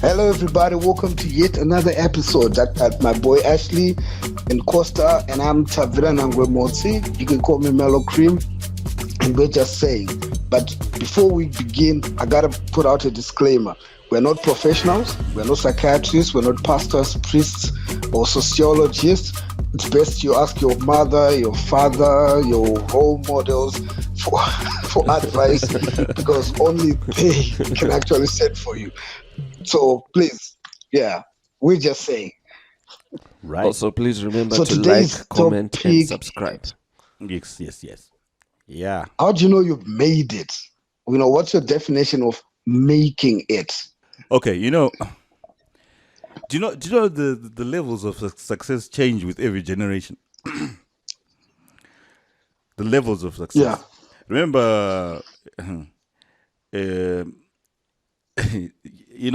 Hello, everybody. Welcome to yet another episode. That my boy Ashley and Costa, and I'm Tavira Nangwe. You can call me Mellow Cream, and we're just saying. But before we begin, I gotta put out a disclaimer. We're not professionals. We're not psychiatrists. We're not pastors, priests, or sociologists. It's best you ask your mother, your father, your role models for advice because only they can actually set for you. So please, yeah, we're just saying. Right. Also, please remember So to today's like, comment, topic, and subscribe. Yes. Yeah. how do you know you've made it? What's your definition of making it? Okay. Do you know the levels of success change with every generation? The levels of success. Yeah. Remember,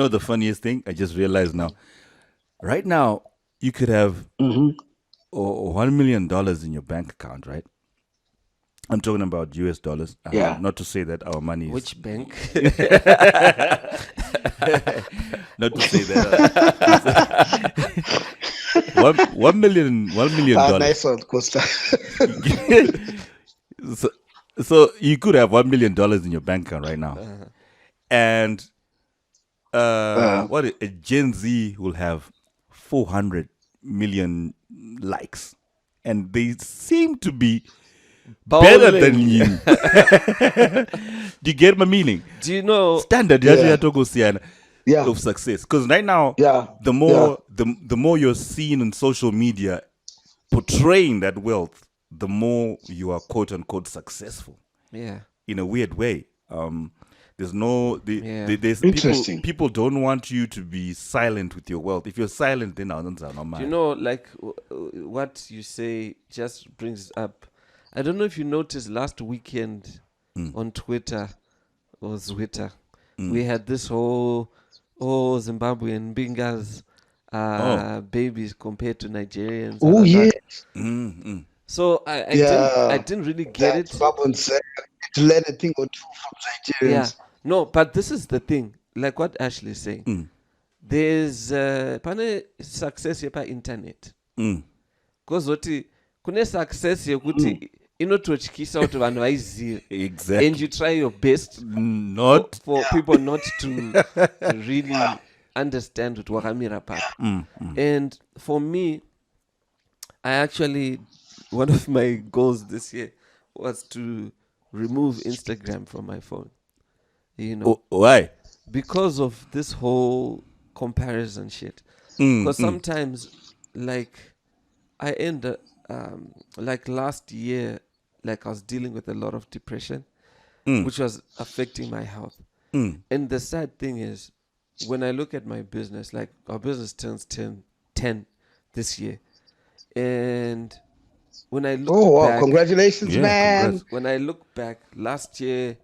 the funniest thing I just realized now. Right now, you could have $1 million in your bank account, right? I'm talking about US dollars. Yeah. Not to say that our money is. Which bank? Not to say that. $1 million. Nice one, Costa. So you could have $1 million in your bank account right now, and a Gen Z will have 400 million likes, and they seem to be better than you. Do you get my meaning? Do you know Standard of success, because right now, the more you're seen on social media portraying that wealth, the more you are quote unquote successful. Yeah. In a weird way. There's no there's Interesting. people don't want you to be silent with your wealth. If you're silent, then I don't know. Do you know, like, what you say just brings up. I don't know if you noticed last weekend on Twitter or Twitter, we had this whole Zimbabwean bingers babies compared to Nigerians. Oh yeah. So I didn't really get it. Zimbabwean said to learn a thing or two from Nigerians. Yeah. No, but this is the thing. Like what Ashley is saying. There's pane success yepa internet. Because what kune success yekuti inototyisa kuti vanhu vaizive. Exactly. And you try your best not for people not to really understand what wakamira pa. And for me, one of my goals this year was to remove Instagram from my phone. Why? Because of this whole comparison shit. Because sometimes, like, I end up, like last year, like I was dealing with a lot of depression, which was affecting my health. And the sad thing is, when I look at my business, like our business turns 10 this year. And when I look back... Congratulations, man. Congrats. When I look back, last year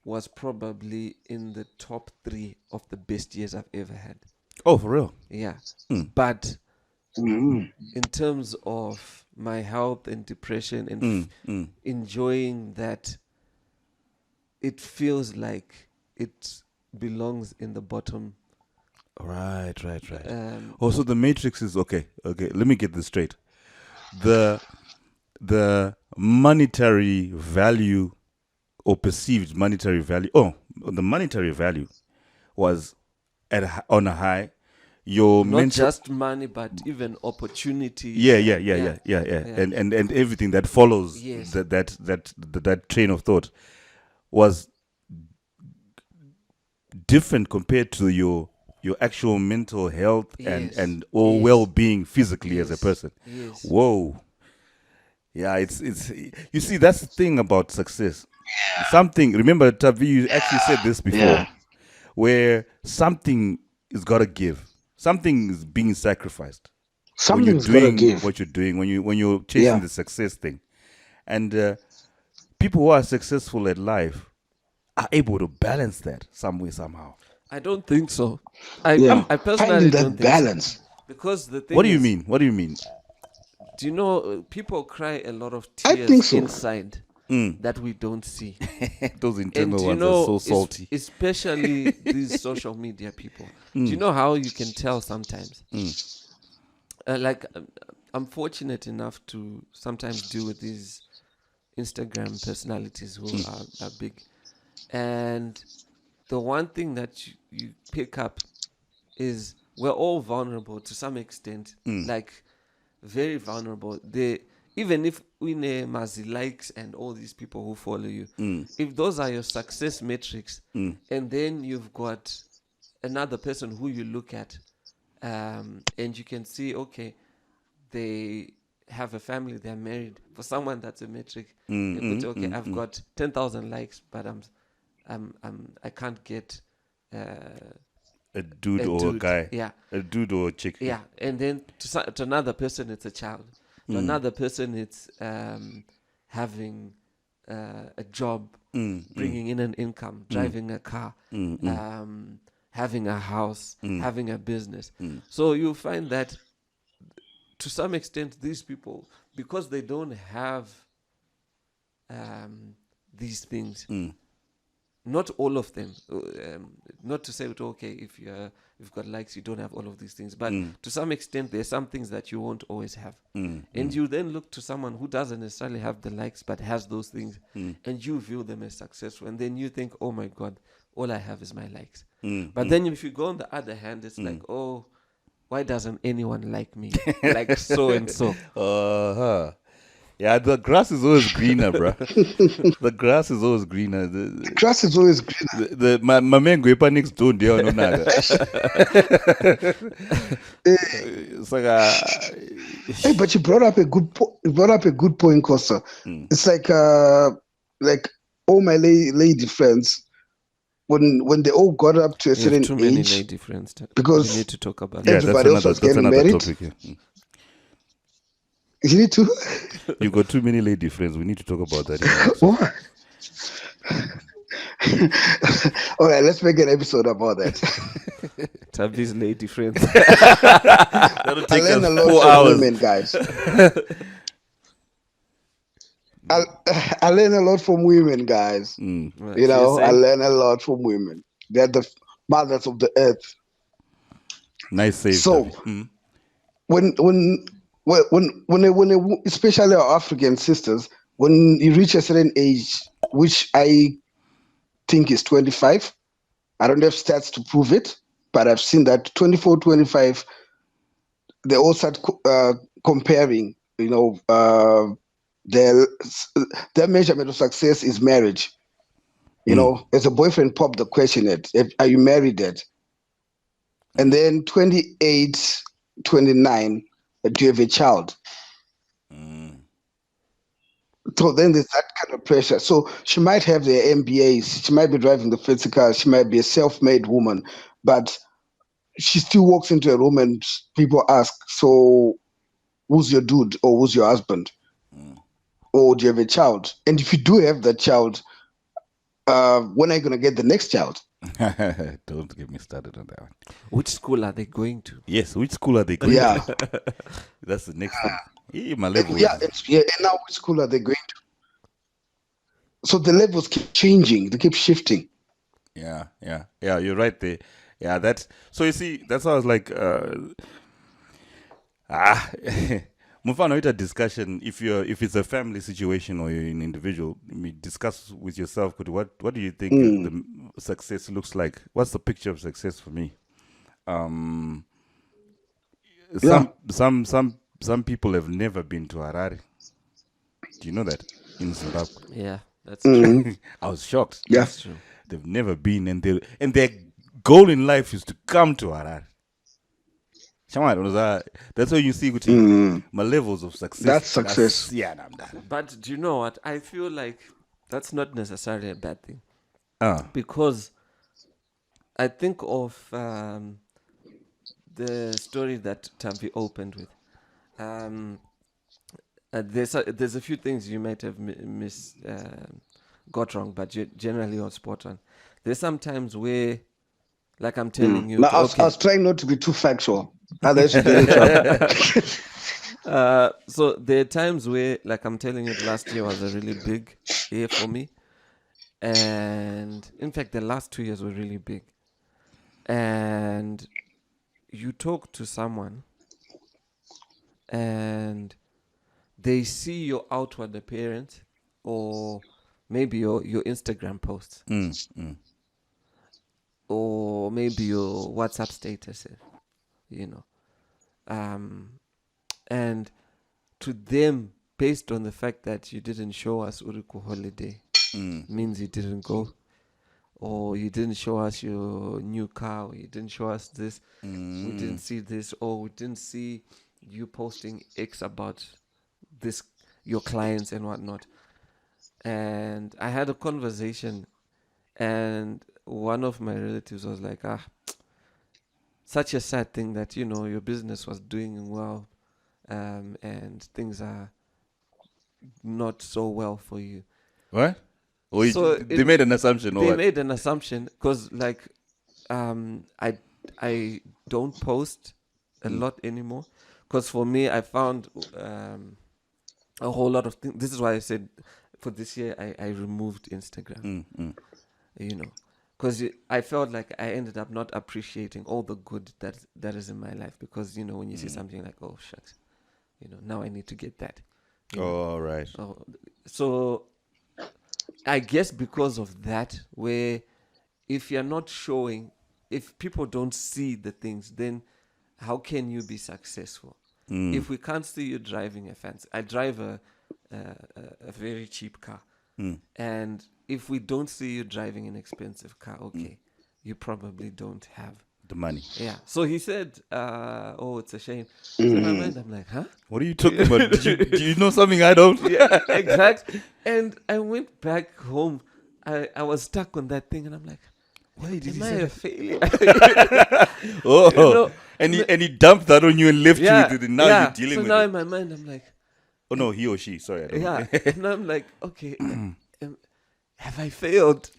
was probably in the top 3 of the best years I've ever had. Oh, for real? Yeah. But in terms of my health and depression and enjoying that, it feels like it belongs in the bottom. Right. So the matrix is okay. Let me get this straight. The monetary value or perceived monetary value. The monetary value was on a high. Your not just money, but even opportunity. Yeah. And everything that follows that train of thought was different compared to your actual mental health and well-being physically as a person. Yes. Whoa. Yeah, it's you see, that's the thing about success. Something, remember, Tavi, you actually said this before, where something is gotta give. Something is being sacrificed. Something's when you're gotta doing give. what you're doing, when you're chasing the success thing. And people who are successful at life are able to balance that some way, somehow. I don't think so. I personally Finding that don't think balance. so. Because the thing What do you mean? Do you know people cry a lot of I tears think so. inside that we don't see. Those And internal you ones know, are so salty. especially these social media people. Do you know how you can tell sometimes? I'm fortunate enough to sometimes deal with these Instagram personalities who are big. And the one thing that you pick up is we're all vulnerable to some extent, like very vulnerable. Even if we name Mazi likes and all these people who follow you, if those are your success metrics, and then you've got another person who you look at, and you can see, okay, they have a family, they're married. For someone that's a metric, you put, okay, I've got 10,000 likes, but I can't get A dude or a guy. Yeah. A dude or a chick. Yeah. And then to another person, it's a child. To another person, it's having a job, bringing in an income, driving a car, having a house, having a business. So you'll find that to some extent, these people, because they don't have these things, not all of them, not to say, okay, if you've got likes, you don't have all of these things, but to some extent, there's some things that you won't always have. And you then look to someone who doesn't necessarily have the likes, but has those things, and you view them as successful. And then you think, oh my God, all I have is my likes. But then if you go on the other hand, it's like, oh, why doesn't anyone like me? Like so and so. Yeah, the grass is always greener, bro. The grass is always greener. The grass is always greener. My man Gwepa next door, no naga. It's like Hey, but you brought up a good point, Costa. It's like all my lady friends, when they all got up to a certain age, too many lady friends because we need to talk about everybody else was getting married. Topic, yeah. You need to. You got too many lady friends. We need to talk about that. All right, let's make an episode about that. Tavi's lady friends. That'll take us 4 hours. Women, guys. I learn a lot from women, guys. Right, you know, I learn a lot from women. They're the mothers of the earth. Nice save. So, when especially our African sisters, when you reach a certain age, which I think is 25, I don't have stats to prove it, but I've seen that 24, 25, they all start comparing, you know, their measurement of success is marriage. You know, as a boyfriend popped the question are you married yet? And then 28, 29, do you have a child? So then there's that kind of pressure. So she might have the MBAs, she might be driving the fancy car, she might be a self-made woman, but she still walks into a room and people ask, so who's your dude or who's your husband? Or do you have a child? And if you do have that child, when are you going to get the next child? Don't get me started on that one. Which school are they going to? Yes, which school are they going to? That's the next thing. Yeah, my level. And now which school are they going to? So the levels keep changing, they keep shifting. Yeah, you're right there. Yeah, that's so you see, that's how I was like, Mufano, it's a discussion. If it's a family situation or you're an individual, discuss with yourself. What do you think the success looks like? What's the picture of success for me? Some people have never been to Harare. Do you know that in Zimbabwe? Yeah, that's true. I was shocked. Yeah, that's true. They've never been, and their goal in life is to come to Harare. That's why you see my levels of success. That's success. But do you know what? I feel like that's not necessarily a bad thing. Because I think of the story that Tavi opened with. There's a few things you might have got wrong, but generally on spot on. There's some times where, like I'm telling you. No, I was trying not to be too factual. Otherwise you get in trouble. So there are times where, like I'm telling you, last year was a really big year for me. And in fact, the last 2 years were really big. And you talk to someone and they see your outward appearance or maybe your Instagram posts or maybe your WhatsApp statuses, you know. And to them, based on the fact that you didn't show us Uriku holiday, means you didn't go, or you didn't show us your new car, or you didn't show us this, we didn't see this, or we didn't see you posting X about this, your clients and whatnot. And I had a conversation, and one of my relatives was like, such a sad thing that, you know, your business was doing well, and things are not so well for you. What? Or So they made an assumption. They made an assumption because, like, I don't post a lot anymore. Because for me, I found a whole lot of things. This is why I said for this year I removed Instagram. You know, because I felt like I ended up not appreciating all the good that is in my life. Because, you know, when you see something like, oh shucks, you know, now I need to get that. Oh, right. So I guess because of that, where if you're not showing, if people don't see the things, then how can you be successful? If we can't see you driving a fancy, I drive a very cheap car, and if we don't see you driving an expensive car, okay, you probably don't have The money. Yeah. So he said, oh, it's a shame. So in my mind, I'm like, huh? What are you talking about? Do you know something I don't? Yeah, exactly. And I went back home. I was stuck on that thing, and I'm like, why did am he I say a that? failure? Oh, You know, and he dumped that on you and left you with it. And now you're dealing so with now it. in my mind, I'm like, Oh no, he or she. Sorry, I don't know. yeah. And I'm like, okay, have I failed?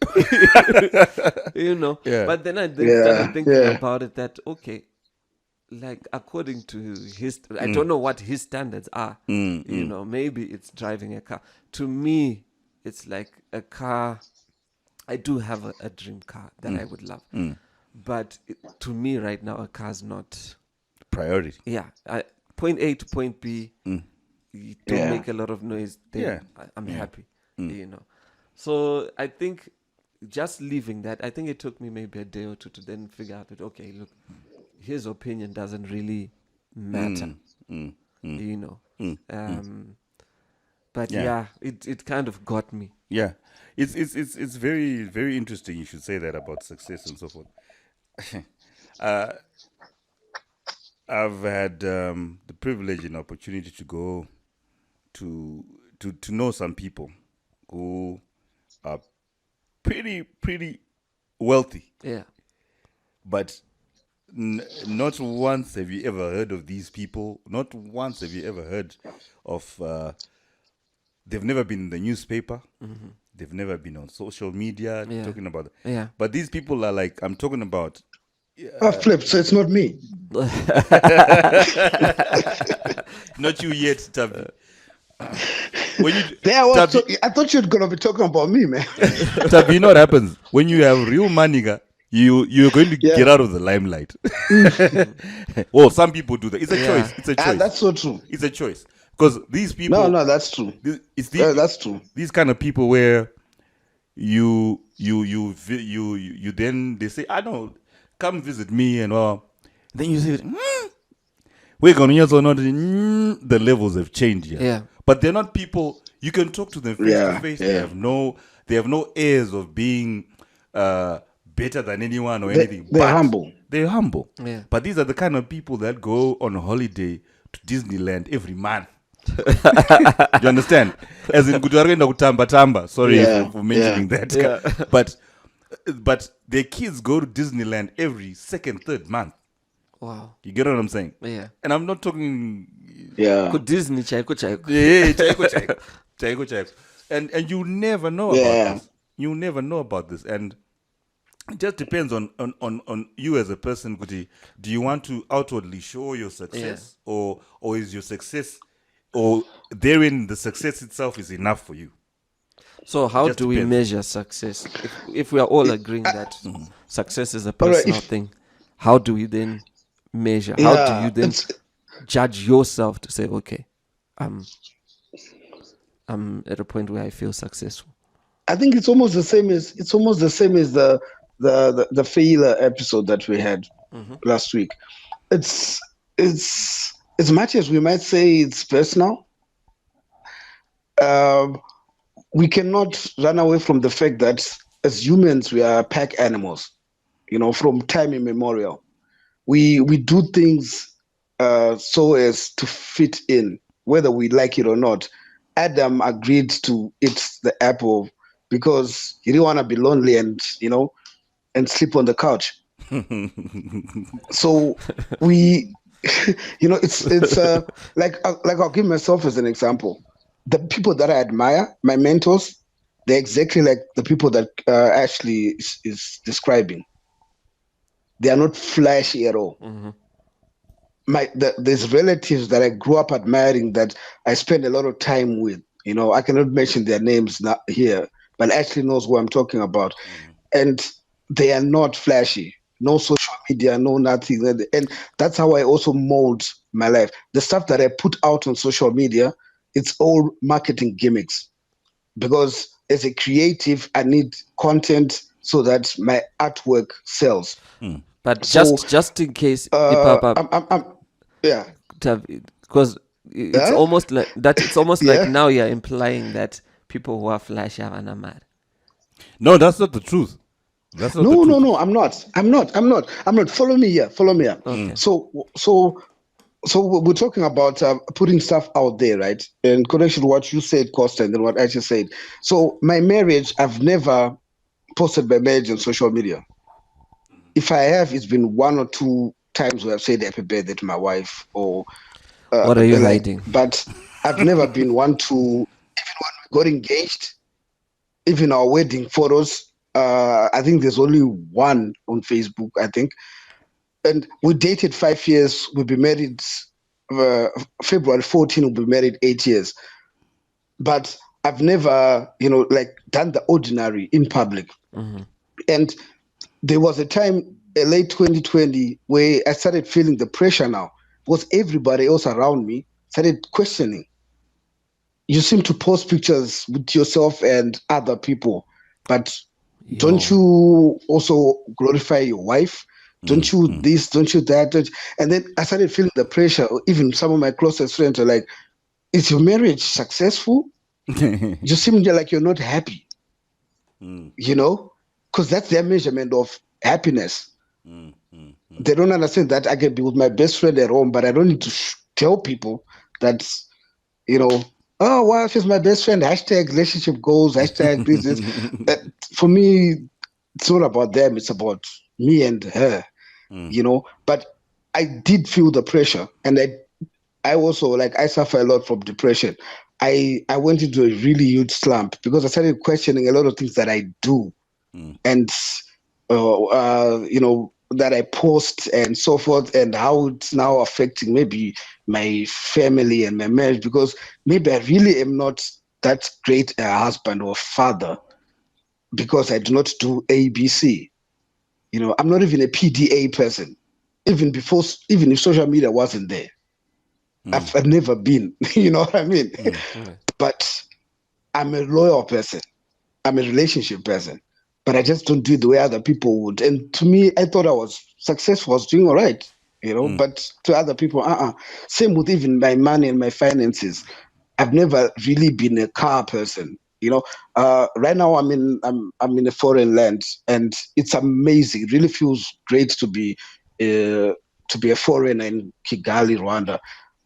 You know. Yeah. But then I started thinking about it that, okay, like according to his, I don't know what his standards are. You know, maybe it's driving a car. To me, it's like a car. I do have a dream car that I would love. But to me right now, a car's not Priority. Yeah. Point A to point B, you don't make a lot of noise. Then I'm happy, you know. So I think just leaving that, I think it took me maybe a day or two to then figure out that, okay, look, his opinion doesn't really matter, you know. But it kind of got me. Yeah, it's very, very interesting. You should say that about success and so forth. I've had the privilege and opportunity to go to know some people who are pretty wealthy. Yeah. But not once have you ever heard of these people. Not once have you ever heard of. They've never been in the newspaper. They've never been on social media talking about it. Yeah. But these people are like, I'm talking about. Flip, so it's not me. Not you yet, Tavi. I thought you were gonna be talking about me, man. Tavi, you know what happens when you have real money? You're going to get out of the limelight. Well, some people do that. It's a choice. It's a choice. That's so true. It's a choice because these people. No, that's true. That's true. These kind of people where you then they say, I know, come visit me and all. Then you say, we're going to not the levels have changed here. Yeah. But they're not people you can talk to them face to face. Yeah. They have no airs of being better than anyone or anything. They're humble. They're humble. Yeah. But these are the kind of people that go on holiday to Disneyland every month. You understand? As in Tamba. Sorry for mentioning that. Yeah. But their kids go to Disneyland every second, third month. Wow. You get what I'm saying? Yeah. And I'm not talking. Could Disney chaiko. Yeah, chaiko. And you never know about this. You never know about this. And it just depends on you as a person, Kuti. Do you want to outwardly show your success, or is your success, or therein the success itself is enough for you? So how do we measure success? If we are all agreeing that success is a personal thing, how do we then measure? How do you then judge yourself to say, okay, I'm at a point where I feel successful? I think it's almost the same as the failure episode that we had last week. It's as much as we might say it's personal, we cannot run away from the fact that as humans we are pack animals. From time immemorial, we do things so as to fit in, whether we like it or not. Adam agreed to eat the apple because he didn't want to be lonely and sleep on the couch. So we, it's like I'll give myself as an example. The people that I admire, my mentors, they're exactly like the people that Ashley is describing. They are not flashy at all. There's relatives that I grew up admiring that I spend a lot of time with. I cannot mention their names not here, but Ashley knows who I'm talking about. And they are not flashy. No social media, no nothing. And that's how I also mold my life. The stuff that I put out on social media, it's all marketing gimmicks. Because as a creative, I need content so that my artwork sells. But just in case, because it's almost like that. It's almost like now you're implying that people who are flashy are mad. No, that's not the truth. That's not No. I'm not. Follow me here. Okay. So we're talking about putting stuff out there, right? In connection to what you said, Costa, and then what I just said. So my marriage, I've never posted my marriage on social media. If I have, it's been one or two times where I've said happy birthday to my wife or what are you hiding? But I've never been one to, even when we got engaged, even our wedding photos, I think there's only one on Facebook, I think. And we dated 5 years. We'll be married February 14, we'll be married 8 years. But I've never, done the ordinary in public. And there was a time, late 2020, where I started feeling the pressure now, because everybody else around me started questioning. You seem to post pictures with yourself and other people, but don't you also glorify your wife? Don't you this? Don't you that? And then I started feeling the pressure. Even some of my closest friends are like, is your marriage successful? You seem like you're not happy. Because that's their measurement of happiness. They don't understand that I can be with my best friend at home, but I don't need to tell people that, oh, wow, she's my best friend, hashtag relationship goals, hashtag this. For me, it's not about them, it's about me and her, But I did feel the pressure. And I also, I suffer a lot from depression. I went into a really huge slump because I started questioning a lot of things that I do. And, that I post and so forth, and how it's now affecting maybe my family and my marriage, because maybe I really am not that great a husband or father because I do not do ABC. I'm not even a PDA person. Even if social media wasn't there, I've never been, you know what I mean? But I'm a loyal person. I'm a relationship person. But I just don't do it the way other people would. And to me, I thought I was successful. I was doing all right, But to other people, Same with even my money and my finances. I've never really been a car person. Right now I'm in a foreign land, and it's amazing. It really feels great to be a foreigner in Kigali, Rwanda,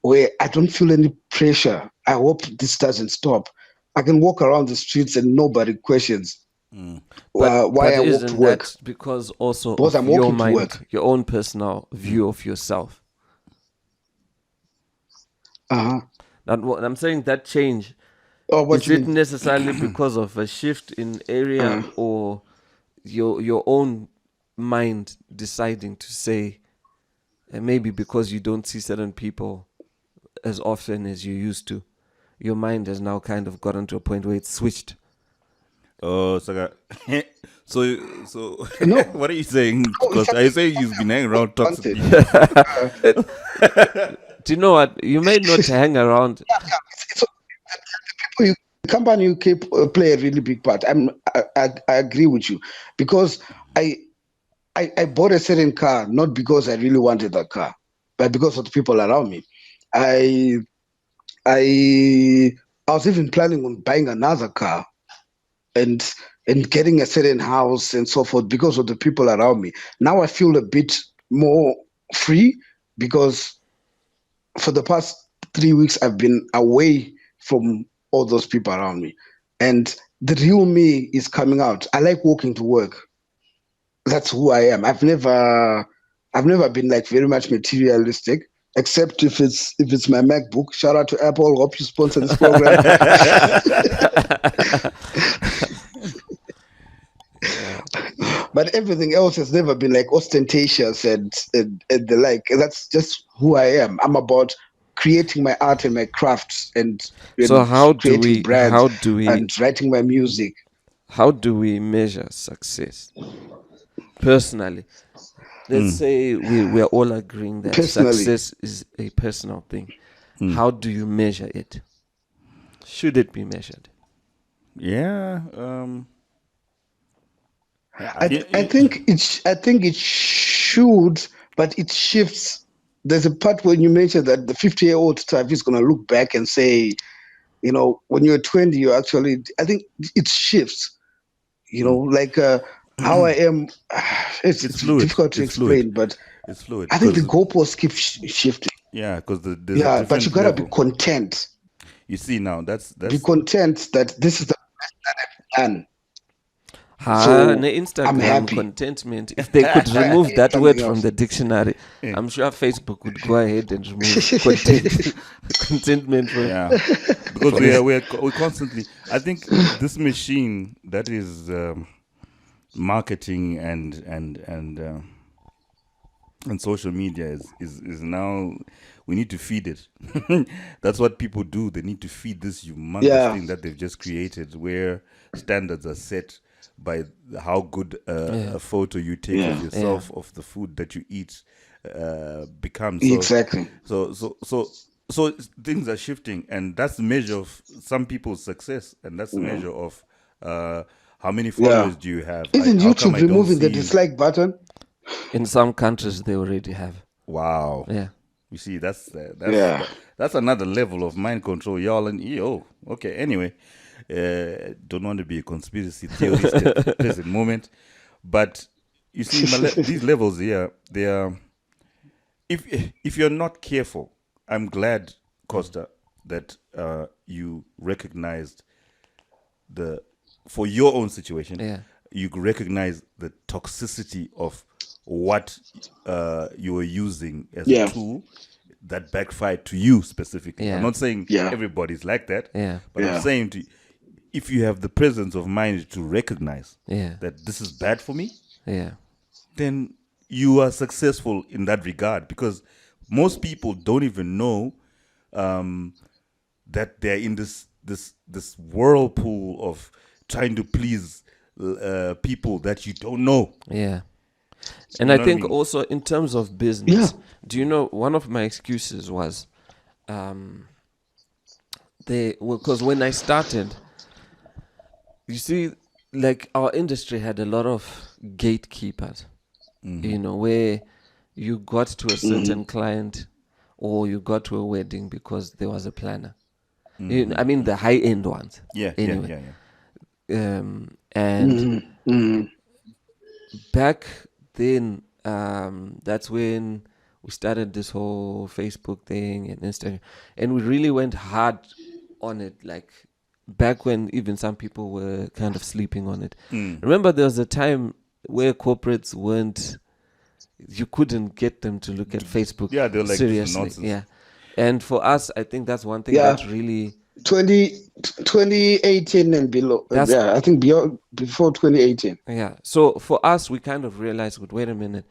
where I don't feel any pressure. I hope this doesn't stop. I can walk around the streets and nobody questions. Why I walk to work. That because also of your mind, your own personal view of yourself. And what I'm saying, that change, is it necessarily because of a shift in area, or your own mind deciding to say, maybe because you don't see certain people as often as you used to, your mind has now kind of gotten to a point where it's switched. Oh, so No. what are you saying? No, Because I say you've been hanging around toxic wanted. people. Do you know what? You may not hang around. The company you keep play a really big part. I agree with you, because I bought a certain car not because I really wanted that car, but because of the people around me. I was even planning on buying another car and getting a certain house and so forth because of the people around me. Now I feel a bit more free because for the past 3 weeks I've been away from all those people around me, and the real me is coming out. I like walking to work. That's who I am. I've never been like very much materialistic, except if it's my MacBook. Shout out to Apple. Hope you sponsor this program. But everything else has never been like ostentatious and the like. That's just who I am. I'm about creating my art and my crafts and So how do creating we brands and writing my music. How do we measure success? Personally, let's say we're all agreeing that success is a personal thing. How do you measure it? Should it be measured? Yeah. I think it should, but it shifts. There's a part when you mentioned that the 50-year-old type is going to look back and say, when you're 20, you actually. I think it shifts. Like how I am. It's fluid. difficult to explain, but it's fluid. I think the goalposts keep shifting. Yeah, because there's a but different you gotta level. be content. You see now, that's Be content that this is the best that I've done. Instagram I'm happy. Contentment. If they could remove that word from the dictionary, I'm sure Facebook would go ahead and remove contentment. Yeah, because we're constantly. I think this machine that is marketing and social media is now. We need to feed it. That's what people do. They need to feed this humongous thing that they've just created, where standards are set by how good a photo you take of yourself, of the food that you eat, becomes. Exactly. So things are shifting, and that's the measure of some people's success, and that's the measure of how many followers do you have. Isn't YouTube removing the dislike button? In some countries, they already have. Wow. Yeah. You see, that's another level of mind control, y'all. And okay. Anyway, don't want to be a conspiracy theorist at the present moment, but you see, these levels here, they are. If you're not careful, I'm glad, Costa, that you recognized for your own situation. Yeah. You recognize the toxicity of what you were using as a tool that backfired to you specifically. Yeah. I'm not saying everybody's like that, but I'm saying if you have the presence of mind to recognize that this is bad for me, then you are successful in that regard, because most people don't even know that they're in this whirlpool of trying to please people that you don't know. Yeah. And I think also in terms of business, do you know, one of my excuses was because when I started, you see, like our industry had a lot of gatekeepers, where you got to a certain client or you got to a wedding because there was a planner. I mean, the high-end ones. And back then, that's when we started this whole Facebook thing and Instagram, and we really went hard on it, like back when even some people were kind of sleeping on it. Remember, there was a time where corporates you couldn't get them to look at Facebook they're like, seriously. And for us, I think that's one thing that really 2018 and below. That's- Yeah, I think before 2018. Yeah. So for us, we kind of realized, wait a minute.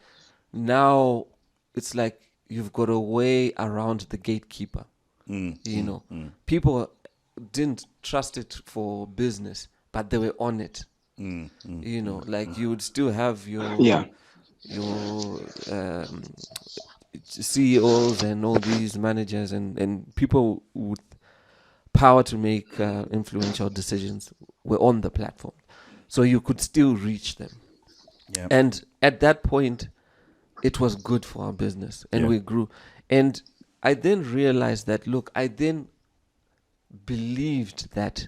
Now it's like you've got a way around the gatekeeper. People didn't trust it for business, but they were on it. Like you would still have your CEOs and all these managers and people with power to make influential decisions were on the platform, so you could still reach them. And at that point, it was good for our business, and we grew. And I then realized that, look, I then believed that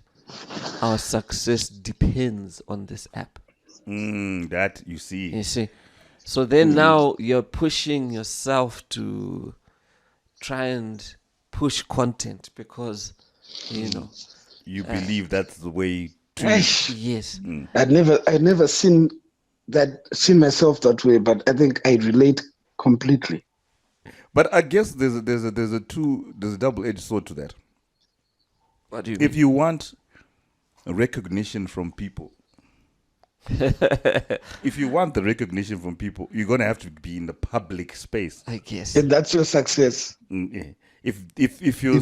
our success depends on this app. That you see. So then now you're pushing yourself to try and push content because, you believe that's the way to. Yes. I'd never seen myself that way, but I think I relate completely. But I guess there's a double-edged sword to that. What do you mean? If you want recognition from people, if you want the recognition from people, you're gonna have to be in the public space. I guess. And that's your success. If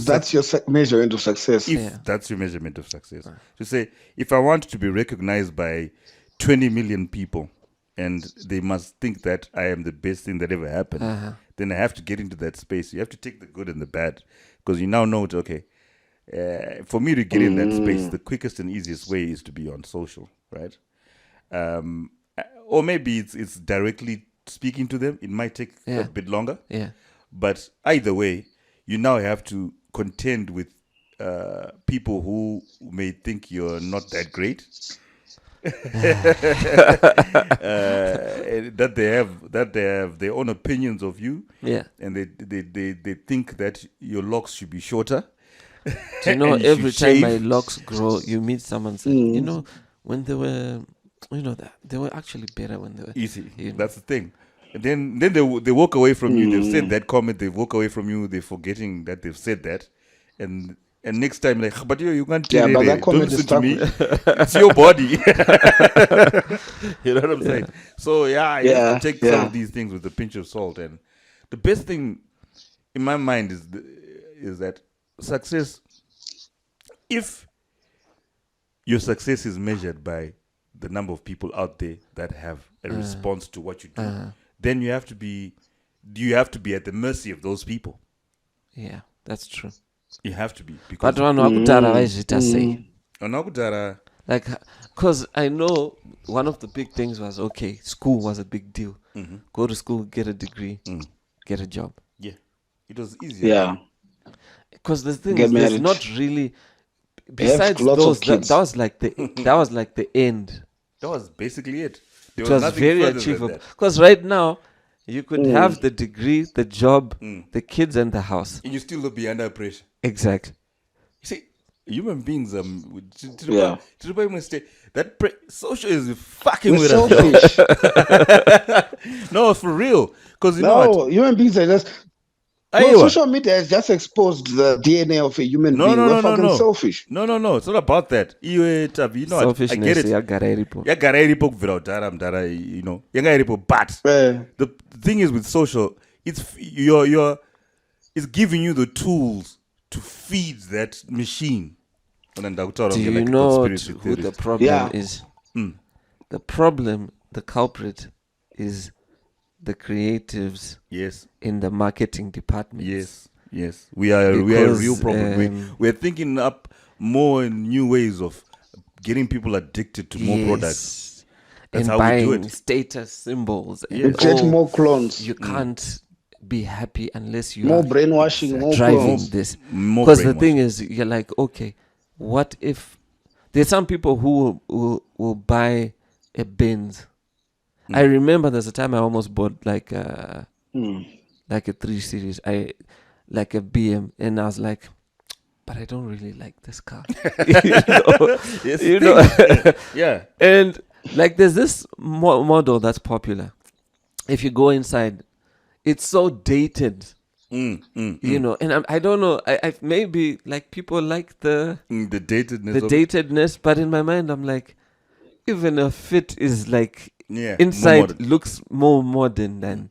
that's your measurement of success. That's your measurement of success. To say, if I want to be recognized by 20 million people, and they must think that I am the best thing that ever happened, then I have to get into that space. You have to take the good and the bad, because you now know, for me to get in that space, the quickest and easiest way is to be on social, right? Or maybe it's directly speaking to them. It might take a bit longer. Yeah. But either way, you now have to contend with people who may think you're not that great. That they have their own opinions of you, and they think that your locks should be shorter. Do you know, every time my locks grow, you meet someone saying, when they were, they were actually better when they were easy. That's the thing. And then they walk away from you. They've said that comment. They walk away from you. They're forgetting that they've said that, and next time, like, but you can't tell but that comment don't listen is to me. It's your body. You know what I'm saying? So you have to take some of these things with a pinch of salt. And the best thing in my mind is that success, if your success is measured by the number of people out there that have a response to what you do, then you have to be at the mercy of those people. Yeah, that's true. You have to be, because like, because I know one of the big things was, school was a big deal. Go to school, get a degree, get a job. Yeah, it was easier. Yeah, because the thing is, there's not really, besides those, that was like the end. That was basically it. It was very achievable. Because right now, you could have the degree, the job, the kids, and the house, and you still will be under pressure. Exactly. You see, human beings, social is fucking with selfish. us. No, for real. Because know what? Human beings are just. Social media has just exposed the DNA of a human being. We're fucking selfish. No. It's not about that. Selfishness. I get it. But the thing is with social, it's it's giving you the tools to feed that machine. Do you know who the problem is? The problem, the culprit, is the creatives. Yes. In the marketing department. Yes. We are a real problem. We're thinking up more new ways of getting people addicted to more products. That's and how we do it. Status symbols. And get more clones. You can't be happy unless you more brainwashing, more driving clones. this. Because the thing is, you're like, okay, what if there's some people who will buy a Benz. I remember there's a time I almost bought like a 3 Series, like a BM, and I was like, but I don't really like this car. Yeah. And like there's this model that's popular. If you go inside, it's so dated. You know, and I don't know. I maybe like people like the datedness. Datedness, but in my mind, I'm like, even a fit is like more inside looks more modern than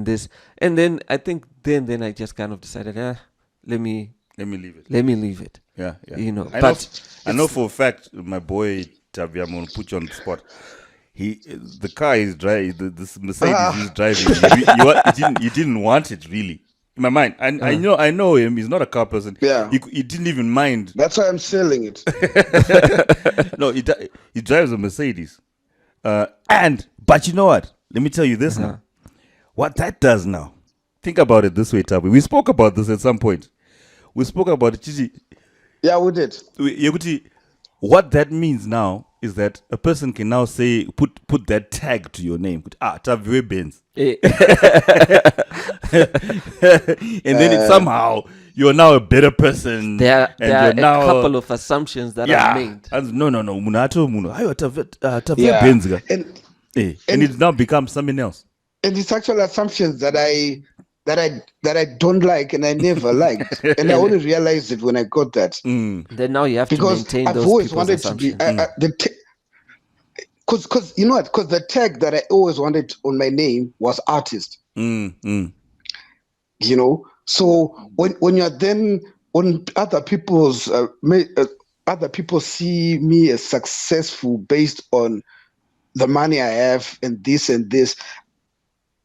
this. And then I think then I just kind of decided, let me leave it. Let me leave it. Yeah. You know, I know for a fact, my boy Tavi, I'm gonna put you on the spot. The car is driving. This Mercedes he's driving. He didn't want it really. In my mind, I know him. He's not a car person. Yeah. He didn't even mind. That's why I'm selling it. No, he drives a Mercedes. But you know what? Let me tell you this now. What that does now. Think about it this way, Tavi. We spoke about this at some point. We spoke about it. Yeah, we did. What that means now is that a person can now say, put that tag to your name. Tavi Benz. And then somehow you're now a better person. There are a couple of assumptions that are made. No. Tavi Benz. And it now becomes something else. And it's actually assumptions that I don't like and I never liked, and I only realized it when I got that. Then now you have to maintain I've those always people's wanted assumptions. to be because you know what? Because the tag that I always wanted on my name was artist. You know, so when you're then on other people's other people see me as successful based on the money I have and this,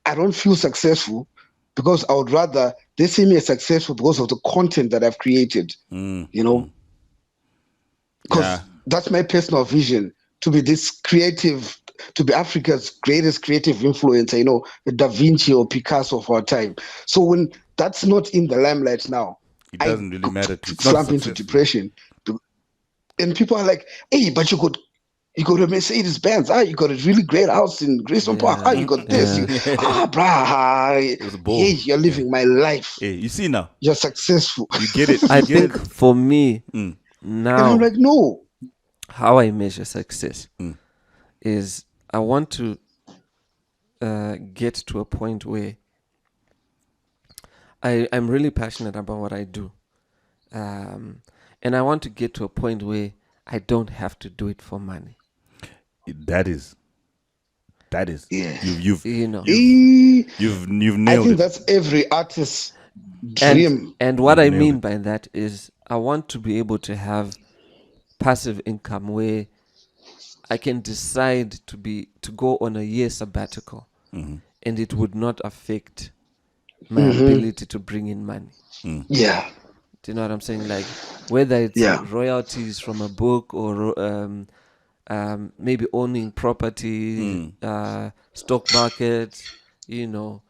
I don't feel successful, because I would rather they see me as successful because of the content that I've created, you know, because that's my personal vision, to be this creative, to be Africa's greatest creative influencer, you know, the Da Vinci or Picasso of our time. So when that's not in the limelight now, it doesn't really matter. To slump into depression. And people are like, hey, but you got a Mercedes Benz. You got a really great house in Grayson Park. You got this. Hey, you're living my life. Hey, you see now. You're successful. You get it. I think for me, now, and I'm like, no. How I measure success is I want to get to a point where I'm really passionate about what I do. And I want to get to a point where I don't have to do it for money. That is. Yeah. You've nailed I think that's every artist's dream. And what I mean by that is I want to be able to have passive income where I can decide to go on a year sabbatical, and it would not affect my ability to bring in money. Yeah. Do you know what I'm saying? Like whether it's royalties from a book or maybe owning property, stock market, you know,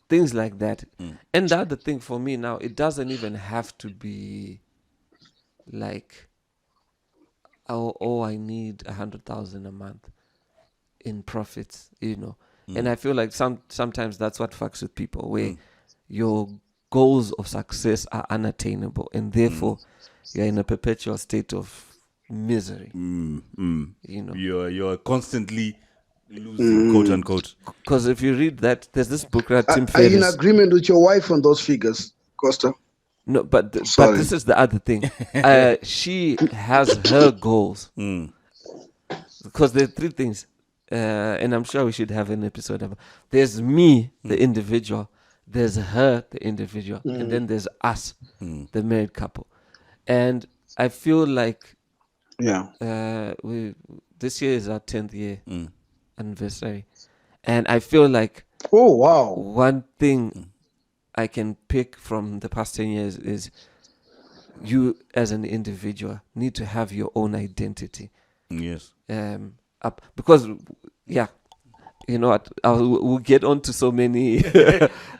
things like that. And the other thing for me now, it doesn't even have to be like, I need 100,000 a month in profits, you know. And I feel like sometimes that's what fucks with people, where your goals of success are unattainable, and therefore you're in a perpetual state of misery. You know, you're constantly losing, quote unquote. Because if you read that, there's this book that Tim Are Ferriss. you in agreement with your wife on those figures, Costa? No, but this is the other thing. She has her goals. Because there are three things. And I'm sure we should have an episode of. There's me, the individual. There's her, the individual. And then there's us, the married couple. And I feel like this year is our 10th year anniversary. And I feel like one thing I can pick from the past 10 years is you as an individual need to have your own identity. Yes. Because, you know what, we'll get on to so many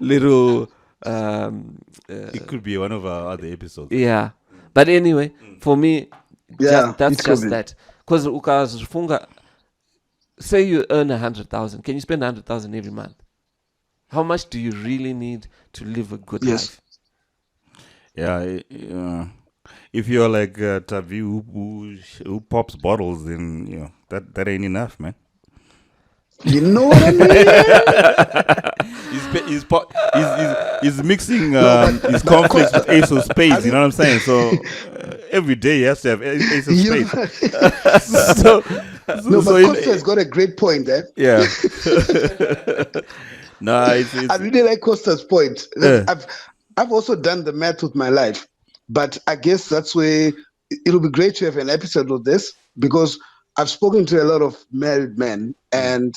little... it could be one of our other episodes. Yeah. But anyway, for me, that's just that. Because say you earn 100,000, can you spend 100,000 every month? How much do you really need to live a good life? Yeah, if you're like Tavi who pops bottles, then that ain't enough, man. You know what I mean? He's mixing his conflicts with Ace of Spades. You know what I'm saying? So every day he has to have Ace of You Spades. know- No, but Costa has got a great point there. Yeah. No, I it's really like Costa's point. Yeah. I've also done the math with my life, but I guess that's where it'll be great to have an episode of this, because I've spoken to a lot of married men and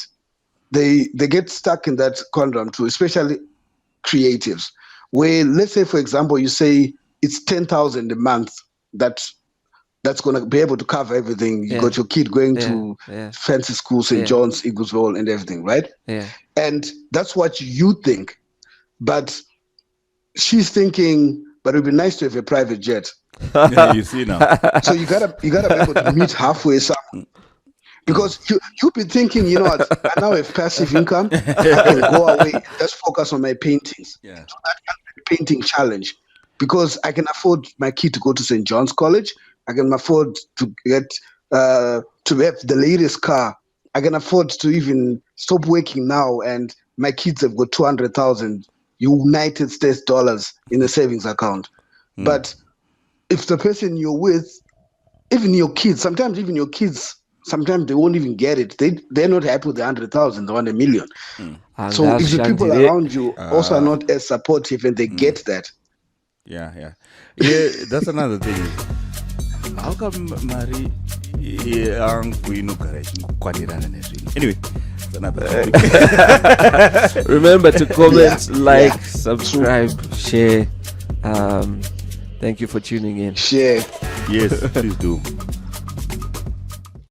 they get stuck in that conundrum too, especially creatives, where, let's say, for example, you say it's 10,000 a month that's going to be able to cover everything. You got your kid going to fancy school, St. John's, Eaglesville, and everything, right? Yeah. And that's what you think. But she's thinking, but it'd be nice to have a private jet. Yeah, you see now. So you gotta be able to meet halfway somewhere. Because you'll be thinking, you know what, I now have passive income. I can go away and just focus on my paintings. Yeah. So that can be a painting challenge. Because I can afford my kid to go to St. John's College. I can afford to get to have the latest car. I can afford to even stop working now, and my kids have got 200,000 United States dollars in a savings account. But if the person you're with, even your kids, sometimes they won't even get it. They're not happy with the 100,000, they want $1 million. So if the people around you also are not as supportive and they get that. Yeah, that's another thing. How come Mari anyway, it's another topic. Remember to comment, like, subscribe, share. Thank you for tuning in. Share. Yes, please do.